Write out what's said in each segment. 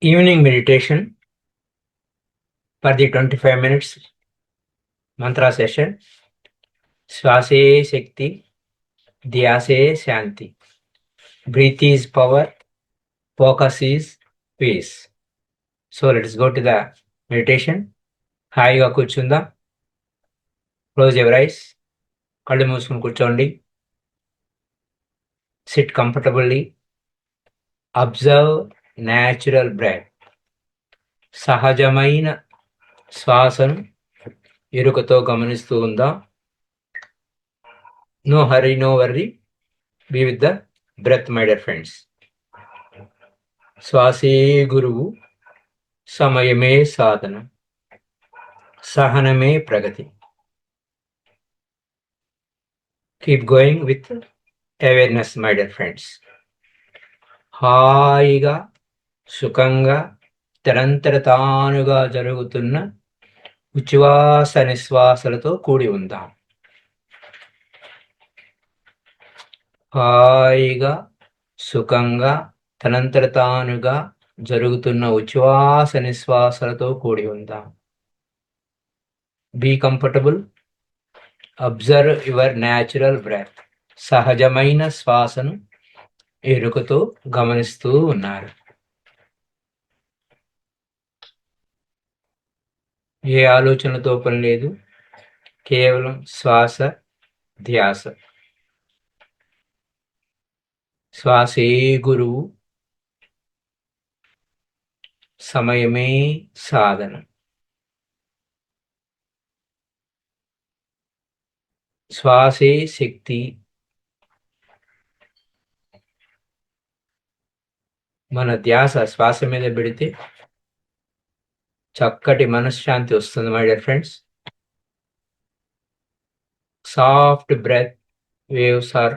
Evening meditation for the 25 minutes mantra session. Swase Shakti, Dhyase Shanti. Breath is power, focus is peace. So let's go to the meditation. హాయిగా కూర్చుందాం. Close your eyes. కళ్ళు మూసుకుని కూర్చోండి. Sit comfortably. Observe natural breath. సహజమైన శ్వాసను ఎరుకతో గమనిస్తూ ఉందాం. No hurry, no worry. Be with the breath, my dear friends. శ్వాసే గురువు, సమయమే సాధన, సహనమే ప్రగతి. Keep going with awareness, my dear friends. హాయిగా, సుఖంగా, తనంతట తానుగా జరుగుతున్న ఉచ్ఛ్వాస నిశ్వాసలతో కూడి ఉందాం. హాయిగా, సుఖంగా, తనంతట తానుగా జరుగుతున్న ఉచ్ఛ్వాస నిశ్వాసలతో కూడి ఉందాం. Be comfortable. Observe your natural breath. సహజమైన శ్వాసను ఎరుకతో గమనిస్తూ ఉన్నారు. ఏ ఆలోచనలతో పని లేదు, కేవలం శ్వాస ధ్యాస. శ్వాసే గురువు, సమయమే సాధన. శ్వాసే శక్తి. మన ధ్యాస శ్వాస మీద పెడితే చక్కటి మనశ్శాంతి వస్తుంది, my dear friends. Soft breath waves are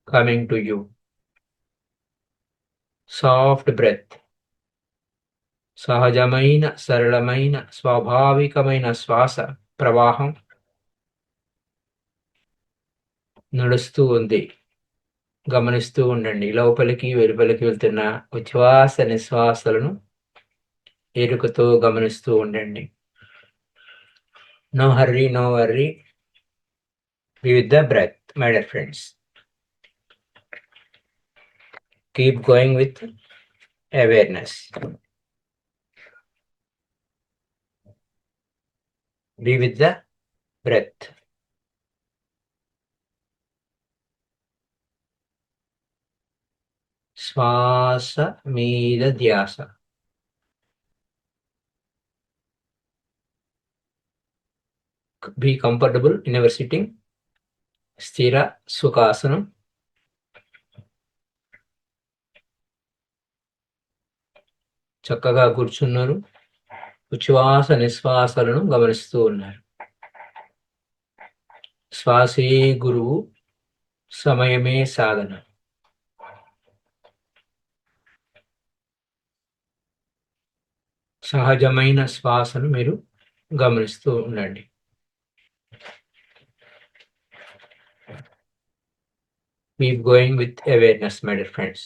coming to you. Soft breath. సహజమైన, సరళమైన, స్వాభావికమైన శ్వాస ప్రవాహం నడుస్తూ ఉంది. గమనిస్తూ ఉండండి. లోపలికి వెలుపలికి వెళ్తున్న ఉచ్ఛ్వాస నిశ్వాసలను ఎరుకతో గమనిస్తూ ఉండండి. No hurry, no worry. Be with the breath, my dear friends. Keep going with awareness. Be with the breath. శ్వాస మీద ధ్యాస. Be comfortable in ever sitting. స్థిర సుఖాసనం. చక్కగా కూర్చున్నారు. ఉచ్ఛ్వాస నిశ్వాసాలను గమనిస్తూ ఉన్నారు. శ్వాసే గురువు, సమయమే సాధన. సహజమైన శ్వాసను మీరు గమనిస్తూ ఉండండి. Keep going with awareness, my dear friends.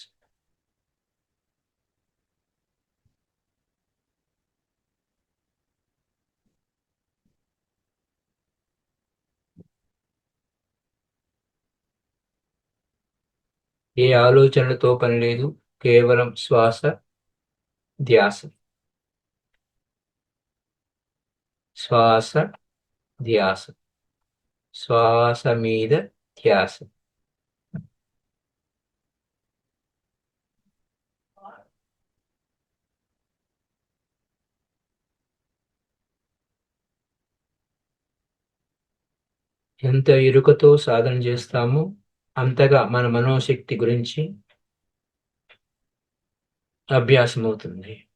ఏ ఆలోచనలతో పని లేదు, కేవలం శ్వాస ధ్యాస. శ్వాస ధ్యాస. శ్వాస మీద ధ్యాస. ఎంత ఎరుకతో సాధన చేస్తామో అంతగా మన మనోశక్తి గురించి అభ్యాసం అవుతుంది.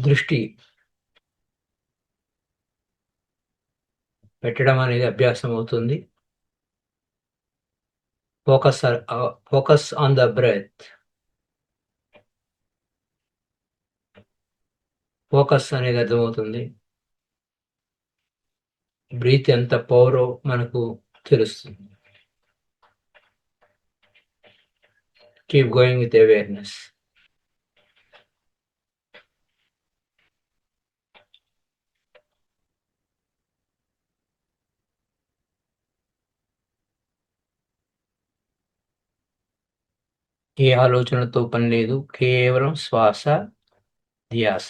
దృష్టి పెట్టడం అనేది అభ్యాసం అవుతుంది. Focus on the breath. Focus అనేది అర్థమవుతుంది. బ్రీత్ ఎంత పవరో మనకు తెలుస్తుంది. Keep going with awareness. ఏ ఆలోచనతో పని లేదు. కేవలం శ్వాస, ధ్యాస.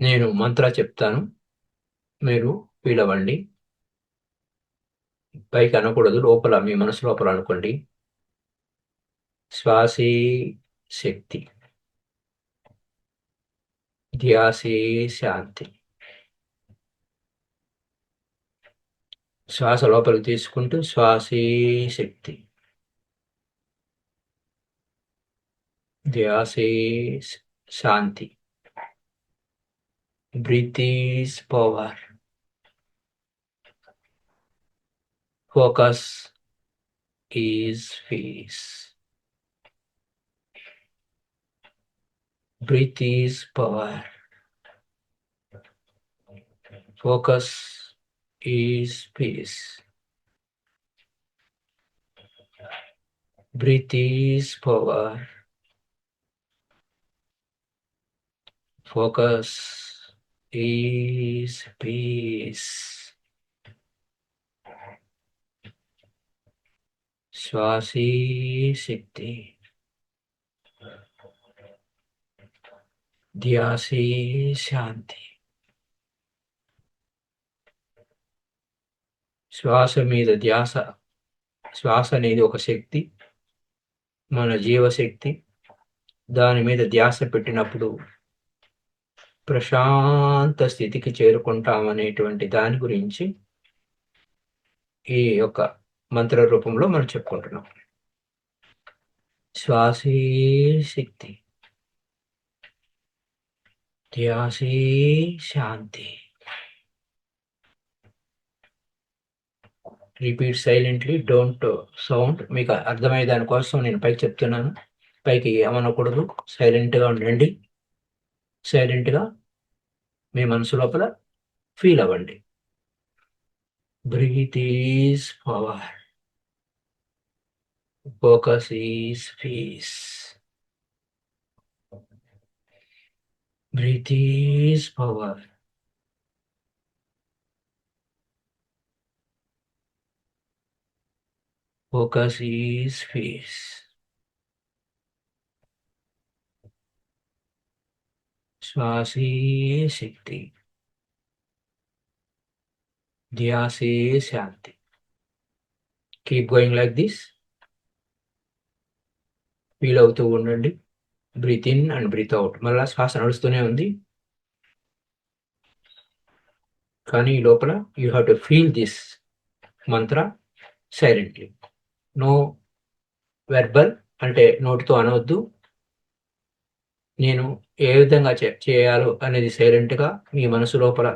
నేను మంత్ర చెప్తాను. మీరు ఫీల్ అవ్వండి. పైకి అనకూడదు. లోపల మీ మనసు లోపల అనుకోండి. శ్వాసే శక్తి. ధ్యాసే శాంతి. శ్వాస లోపలికి తీసుకుంటూ శ్వాసే శక్తి. ధ్యాసే శాంతి. Breath is power. Focus is peace. Breath is power. Focus is peace. Breath is power. Focus is peace. శ్వాసే శక్తి. ధ్యాసే శాంతి. శ్వాస మీద ధ్యాస. శ్వాస అనేది ఒక శక్తి, మన జీవశక్తి. దాని మీద ధ్యాస పెట్టినప్పుడు ప్రశాంత స్థితికి చేరుకుంటామనేటువంటి దాని గురించి ఈ యొక్క మంత్ర రూపంలో మనం చెప్పుకుంటున్నాం. శ్వాసే శక్తి. ధ్యాసే శాంతి. Repeat silently, don't sound. మీకు అర్థమయ్యే దానికోసం నేను పైకి చెప్తున్నాను. పైకి ఏమనకూడదు. సైలెంట్గా ఉండండి. సైలెంట్గా మీ మనసు లోపల ఫీల్ అవ్వండి. Breath is power. Focus is peace. Breath is power. Focus is peace. శ్వాసే శక్తి. ధ్యాసే శాంతి. Keep going like this. Feel అవుతూ ఉండండి. Breathe in and breathe out. మళ్ళీ శ్వాస నడుస్తూనే ఉంది, కానీ ఈ లోపల you have to feel this mantra silently. No verbal, అంటే నోటితో అనవద్దు. నేను ఏ విధంగా చేయాలో అనేది సైలెంట్గా మీ మనసు లోపల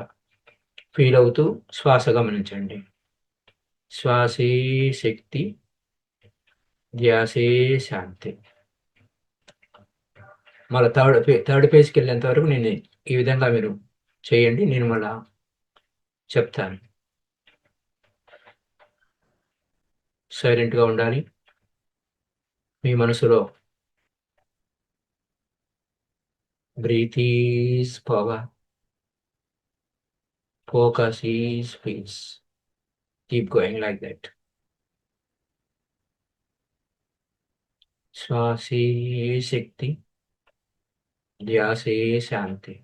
ఫీల్ అవుతూ శ్వాస గమనించండి. శ్వాసే శక్తి. ధ్యాసే శాంతి. మళ్ళీ థర్డ్ పేజ్కి వెళ్ళేంత వరకు నేను ఈ విధంగా మీరు చేయండి. నేను మళ్ళా చెప్తాను. సైలెంట్గా ఉండాలి. మీ మనసులో breath is power. Focus is peace. Keep going like that. శ్వాసే శక్తి. ధ్యాసే శాంతి.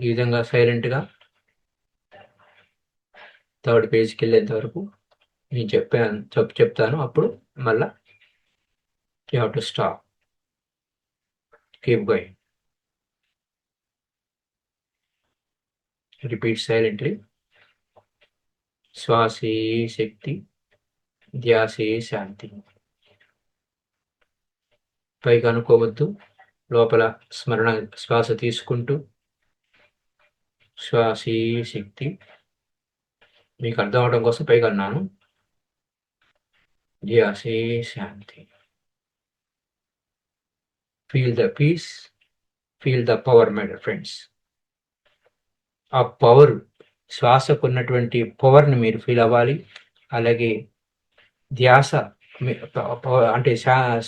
ఈ విధంగా సైలెంట్గా థర్డ్ పేజ్కి వెళ్ళేంత వరకు నేను చెప్తాను. అప్పుడు మళ్ళా you have to stop. Keep going. Repeat silently. శ్వాసే శక్తి, ధ్యాసే శాంతి. పైకి అనుకోవద్దు. లోపల స్మరణ శ్వాస తీసుకుంటూ శ్వాసే శక్తి. మీకు అర్థం అవడం కోసం పైకి అన్నాను. ధ్యాసే శాంతి. Feel the peace, feel the power my dear friends. ఆ పవర్, శ్వాసకున్నటువంటి పవర్ని మీరు ఫీల్ అవ్వాలి. అలాగే ధ్యాస అంటే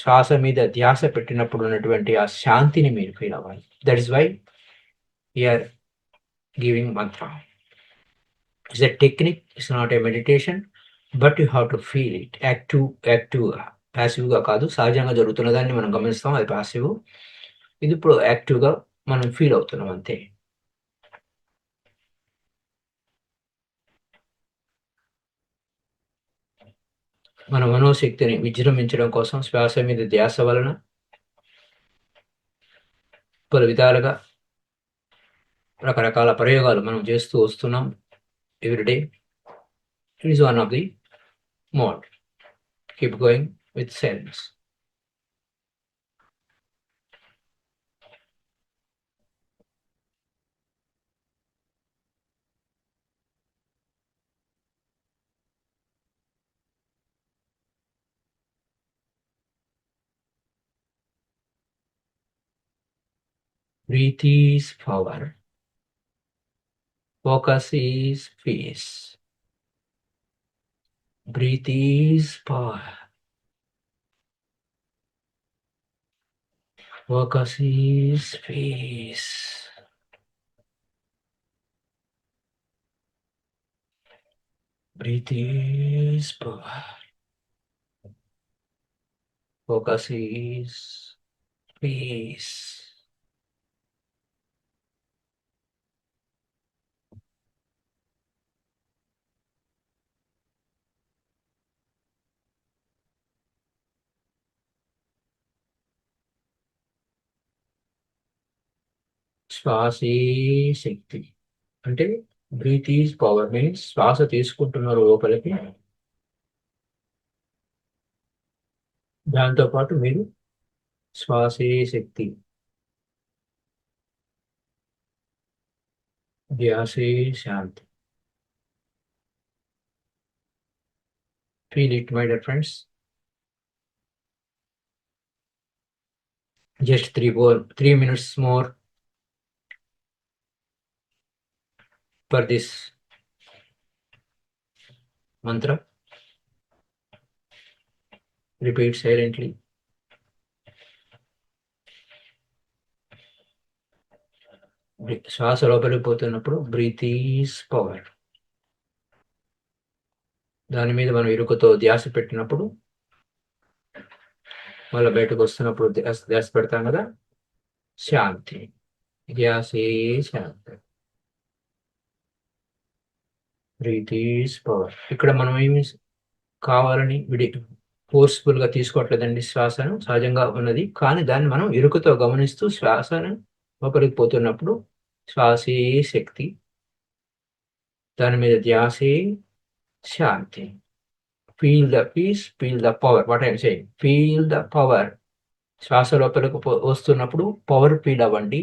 శ్వాస మీద ధ్యాస పెట్టినప్పుడు ఉన్నటువంటి ఆ శాంతిని మీరు ఫీల్ అవ్వాలి. That is why we're giving mantra. It's a technique, it's not a meditation, but you have to feel it. యాక్టివ్గా, ప్యాసివ్గా కాదు. సహజంగా జరుగుతున్న దాన్ని మనం గమనిస్తాం, అది ప్యాసివ్. ఇది ఇప్పుడు యాక్టివ్గా మనం ఫీల్ అవుతున్నాం అంతే. మన మనోశక్తిని విజృంభించడం కోసం శ్వాస మీద ధ్యాస వలన పలు విధాలుగా రకరకాల ప్రయోగాలు మనం చేస్తూ వస్తున్నాం everyday. It is one of the mode. Keep going with silence. Breath is power. Focus is peace. Breath is power. Focus is peace. Breath is power. Focus is peace. శ్వాసే శక్తి. అంటే బ్రీత్ ఈజ్ పవర్ మీన్స్ శ్వాస తీసుకుంటున్నారు లోపలికి, దాంతోపాటు మీరు శ్వాసే శక్తి, ధ్యాసే శాంతి. Feel it, my dear friends. Just 3 minutes more for this mantra. Repeat silently. శ్వాస లోపలికి పోతున్నప్పుడు బ్రీత్ ఈజ్ పవర్. దాని మీద మనం ఇరుకుతో ధ్యాస పెట్టినప్పుడు, మళ్ళీ బయటకు వస్తున్నప్పుడు ధ్యాస పెడతాం కదా, శాంతి. ధ్యాసే శాంతి. Breath is power. ఇక్కడ మనం ఏమి కావాలని ఫోర్స్ఫుల్ గా తీసుకోవట్లేదండి శ్వాసను, సహజంగా ఉన్నది. కానీ దాన్ని మనం ఇరుకుతో గమనిస్తూ శ్వాసను లోపలికి పోతున్నప్పుడు శ్వాసే శక్తి, దాని మీద ధ్యాసే శాంతి. Feel the peace, feel the power. What I'm saying, feel the power. శ్వాస లోపలికి వస్తున్నప్పుడు పవర్ ఫీల్ అవ్వండి.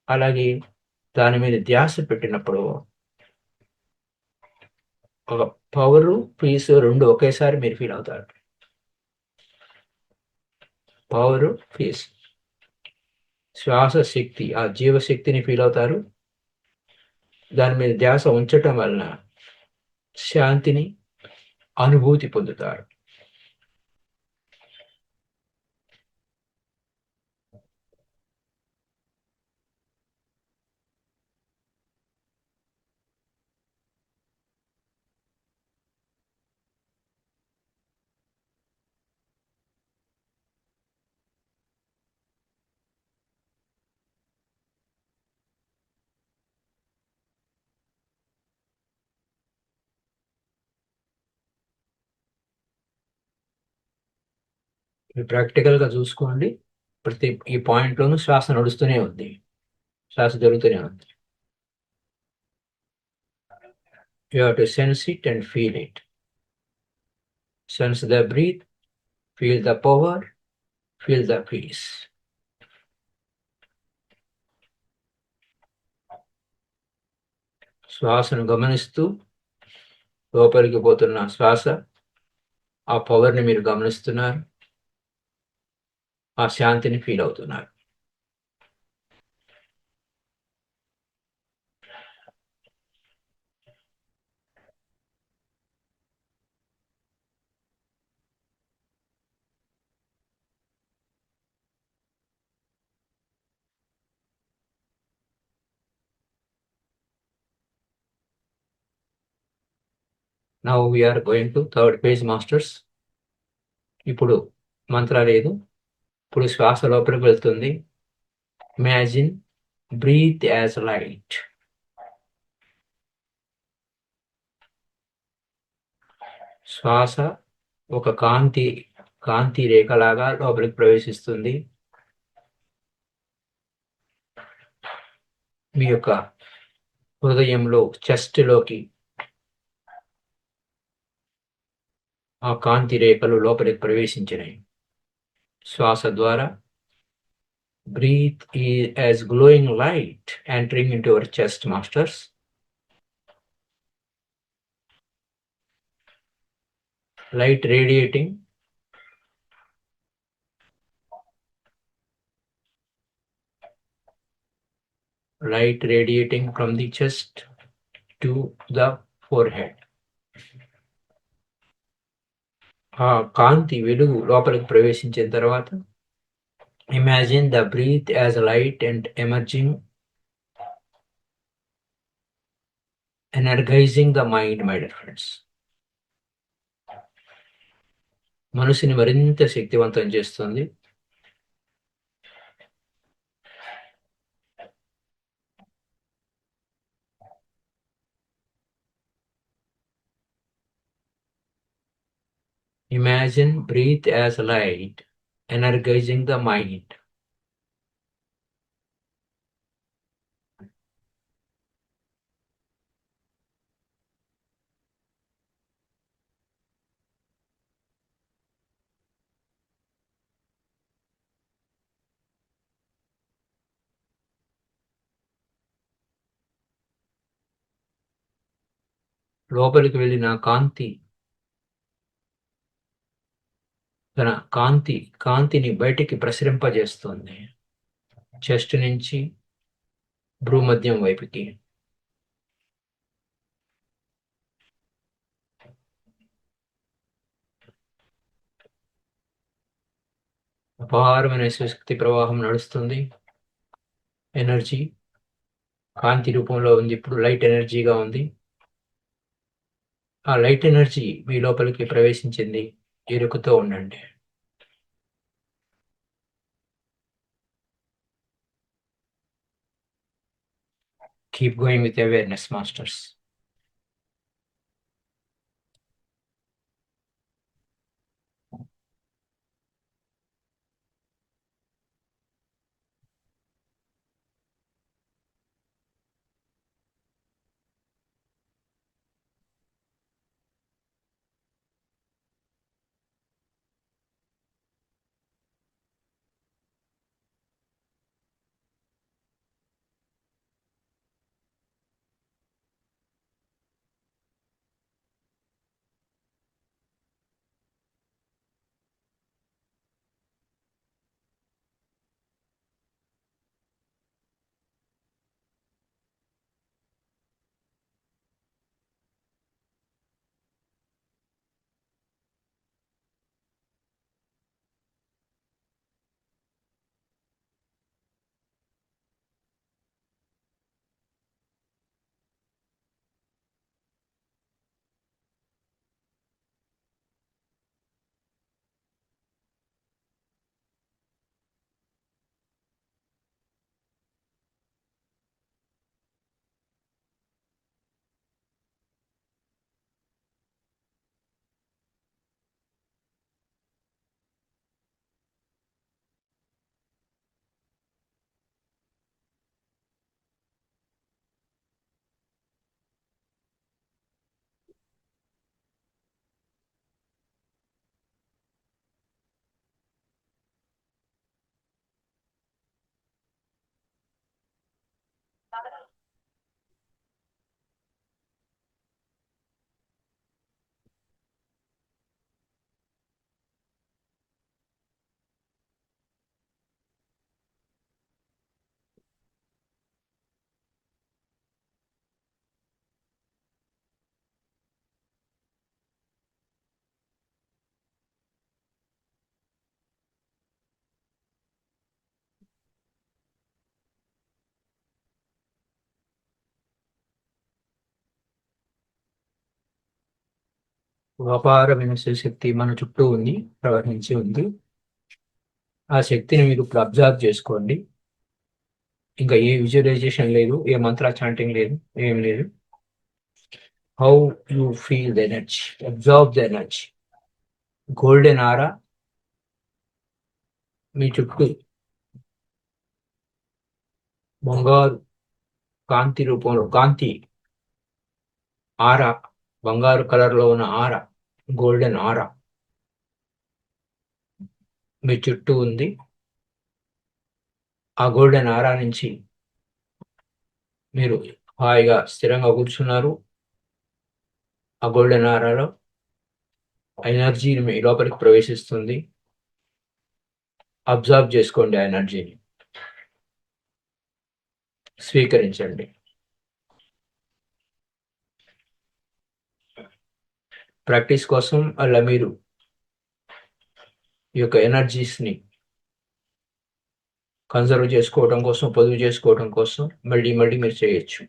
అలాగే దాని మీద ధ్యాస పెట్టినప్పుడు ఒక పవర్, పీస్ రెండు ఒకేసారి మీరు ఫీల్ అవుతారు. పవర్, పీస్, శ్వాస శక్తి, ఆ జీవశక్తిని ఫీల్ అవుతారు. దాని మీద ధ్యాస ఉంచటం వలన శాంతిని అనుభూతి పొందుతారు. ప్రాక్టికల్ గా చూసుకోండి. ప్రతి ఈ పాయింట్ లోనూ శ్వాస నడుస్తూనే ఉంది, శ్వాస జరుగుతూనే ఉంది. You have to sense it and feel it. Sense the breath, feel the power, feel the peace. శ్వాసను గమనిస్తూ లోపలికి పోతున్న శ్వాస, ఆ పవర్ని మీరు గమనిస్తున్నారు, ఆ శాంతిని ఫీల్ అవుతున్నారు. Now we are going to third page, masters. ఇప్పుడు మంత్ర లేదు, ఇప్పుడు శ్వాస లోపలికి వెళ్తుంది. Imagine breath as light. శ్వాస ఒక కాంతి రేఖలాగా లోపలికి ప్రవేశిస్తుంది. మీ యొక్క హృదయంలో చెస్ట్ లోకి ఆ కాంతి రేఖలు లోపలికి ప్రవేశించినాయి. శ్వాస ద్వారా breathe as glowing light entering into your chest, masters. Light radiating, from the chest to the forehead. ఆ కాంతి వెలుగు లోపలికి ప్రవేశించిన తర్వాత imagine the breath as light and emerging, energizing the mind, my dear friends. మనసుని మరింత శక్తివంతం చేస్తుంది. Imagine breathe as light, energizing the mind. లోపలికి వెళ్ళిన కాంతి తన కాంతిని బయటికి ప్రసరింపజేస్తుంది. చెస్ట్ నుంచి భ్రూమధ్యం వైపుకి. అపారమైన శక్తి ప్రవాహం నడుస్తుంది. ఎనర్జీ కాంతి రూపంలో ఉంది, ఇప్పుడు లైట్ ఎనర్జీగా ఉంది. ఆ లైట్ ఎనర్జీ మీ లోపలికి ప్రవేశించింది. ఎరుకుతో ఉండండి. Keep going with awareness, masters. అపారమైన శక్తి మన చుట్టూ ఉంది, ప్రవహించి ఉంది. ఆ శక్తిని మీరు ఇప్పుడు అబ్జర్వ్ చేసుకోండి. ఇంకా ఏ విజువలైజేషన్ లేదు, ఏ మంత్ర చాంటింగ్ లేదు, ఏం లేదు. How you feel the energy, observe the energy. Golden aura మీ చుట్టూ బంగారు కాంతి రూపంలో, కాంతి ఆరా, బంగారు కలర్ లో ఉన్న ఆరా, గోల్డెన్ ఆరా మీ చుట్టూ ఉంది. ఆ గోల్డెన్ ఆరా నుంచి మీరు హాయిగా స్థిరంగా కూర్చున్నారు. ఆ గోల్డెన్ ఆరాలో ఎనర్జీ మీ లోపలికి ప్రవేశిస్తుంది. అబ్జర్వ్ చేసుకోండి, ఆ ఎనర్జీని స్వీకరించండి. ప్రాక్టీస్ కోసం అలా మీరు ఈ యొక్క ఎనర్జీస్ని కన్జర్వ్ చేసుకోవడం కోసం, పొదుపు చేసుకోవడం కోసం మళ్ళీ మళ్ళీ మీరు చేయొచ్చు.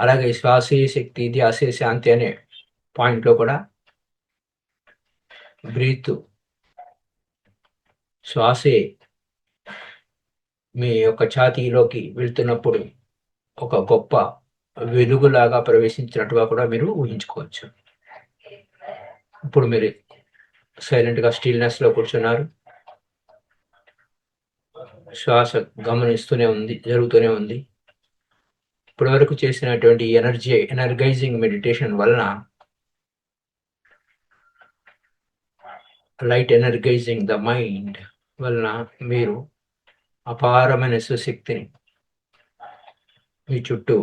అలాగే శ్వాసే శక్తి, ధ్యాసే శాంతి అనే పాయింట్లో కూడా బ్రీత్, శ్వాసే మీ యొక్క ఛాతీలోకి వెళ్తున్నప్పుడు ఒక గొప్ప వెలుగులాగా ప్రవేశించినట్టుగా కూడా మీరు ఊహించుకోవచ్చు. ఇప్పుడు మీరు సైలెంట్గా స్టిల్నెస్లో కూర్చున్నారు. శ్వాస గమనిస్తూనే ఉంది, జరుగుతూనే ఉంది. ఇప్పటి వరకు చేసినటువంటి ఎనర్గైజింగ్ మెడిటేషన్ వలన, లైట్ ఎనర్గైజింగ్ ద మైండ్ వలన మీరు అపారమైన సుశక్తిని మీ చుట్టూ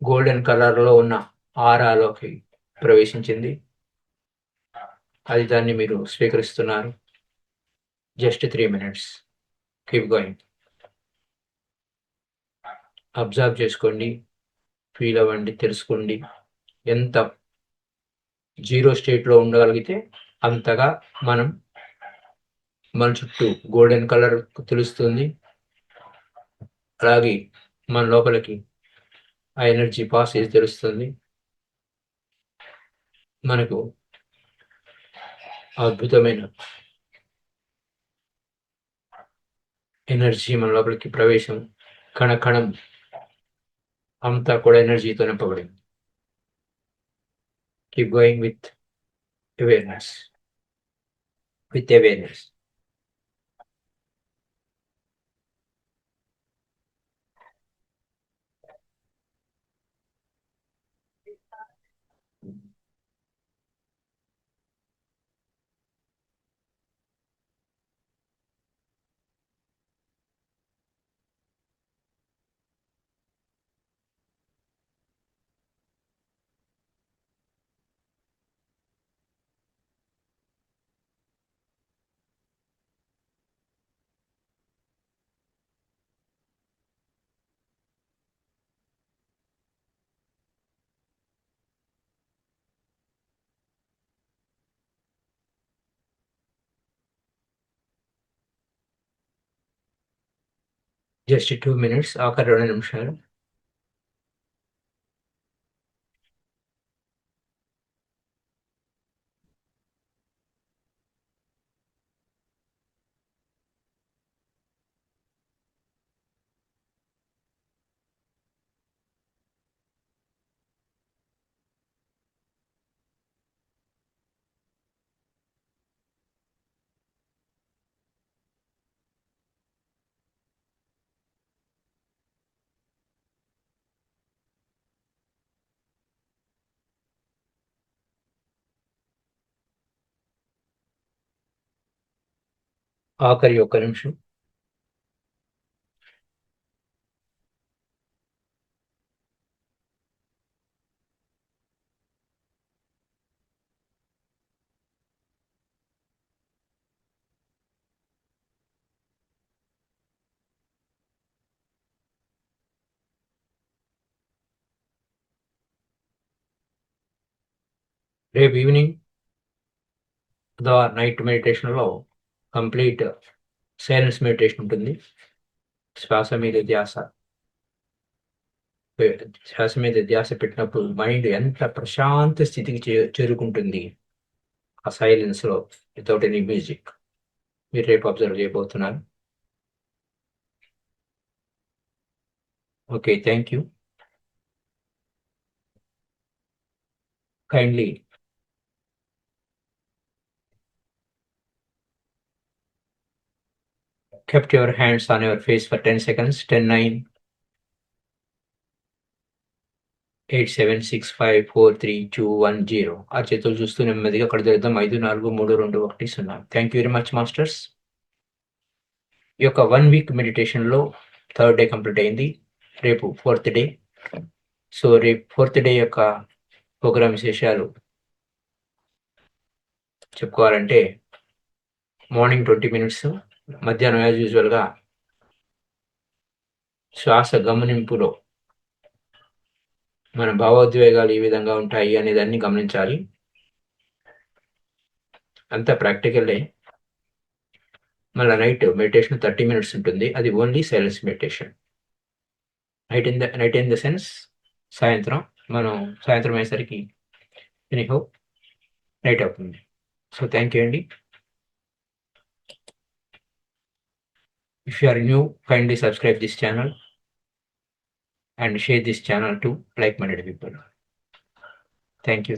గోల్డెన్ కలర్లో ఉన్న ఆరాలోకి ప్రవేశించింది. అది దాన్ని మీరు స్వీకరిస్తున్నారు. Just 3 minutes. Keep going. Observe చేసుకోండి, ఫీల్ అవ్వండి, తెలుసుకోండి. ఎంత జీరో స్టేట్లో ఉండగలిగితే అంతగా మన చుట్టూ గోల్డెన్ కలర్ తెలుస్తుంది. అలాగే మన లోపలికి ఆ ఎనర్జీ పాస్ చేసి తెలుస్తుంది. మనకు అద్భుతమైన ఎనర్జీ మన లోపలికి ప్రవేశం, కణకణం అంతా కూడా ఎనర్జీతో నింపబడింది. Keep going with awareness. Just 2 minutes, ఆఖరి 2 నిమిషాలు. ఆఖరి 1 నిమిషం. రేపు ఈవినింగ్ నైట్ మెడిటేషన్లో కంప్లీట్ సైలెన్స్ మెడిటేషన్ ఉంటుంది. శ్వాస మీద ధ్యాస పెట్టినప్పుడు మైండ్ ఎంత ప్రశాంత స్థితికి చేరుకుంటుంది ఆ సైలెన్స్లో, వితౌట్ ఎనీ మ్యూజిక్. మీరు రేపు అబ్జర్వ్ చేయబోతున్నారు. Okay, thank you. Kindly kept your hands on your face for 10 seconds. 10, 9, 8, 7, 6, 5, 4, 3, 2, 1, 0. ఆ చేతులు చూస్తూ నెమ్మదిగా కళ్ళు తెరుద్దాం. 5, 4, 3, 2, 1, 0. Thank you very much masters. ఈ యొక్క 1 వీక్ మెడిటేషన్లో 3rd డే కంప్లీట్ అయింది. రేపు 4th డే. సో రేపు 4th డే యొక్క ప్రోగ్రామ్ విశేషాలు చెప్పుకోవాలంటే, మార్నింగ్ 20 minutes, మధ్యాహ్నం యాజ్ యూజువల్గా శ్వాస గమనింపులో మన భావోద్వేగాలు ఏ విధంగా ఉంటాయి అనేదాన్ని గమనించాలి. అంతా ప్రాక్టికల్లే. మళ్ళీ నైట్ మెడిటేషన్ 30 minutes ఉంటుంది. అది only silence meditation. Night in the sense సాయంత్రం అయ్యేసరికి ఎనీహౌ నైట్ అవుతుంది. సో థ్యాంక్ యూ అండి. If you are new, kindly subscribe this channel and share this channel to like-minded people. Thank you.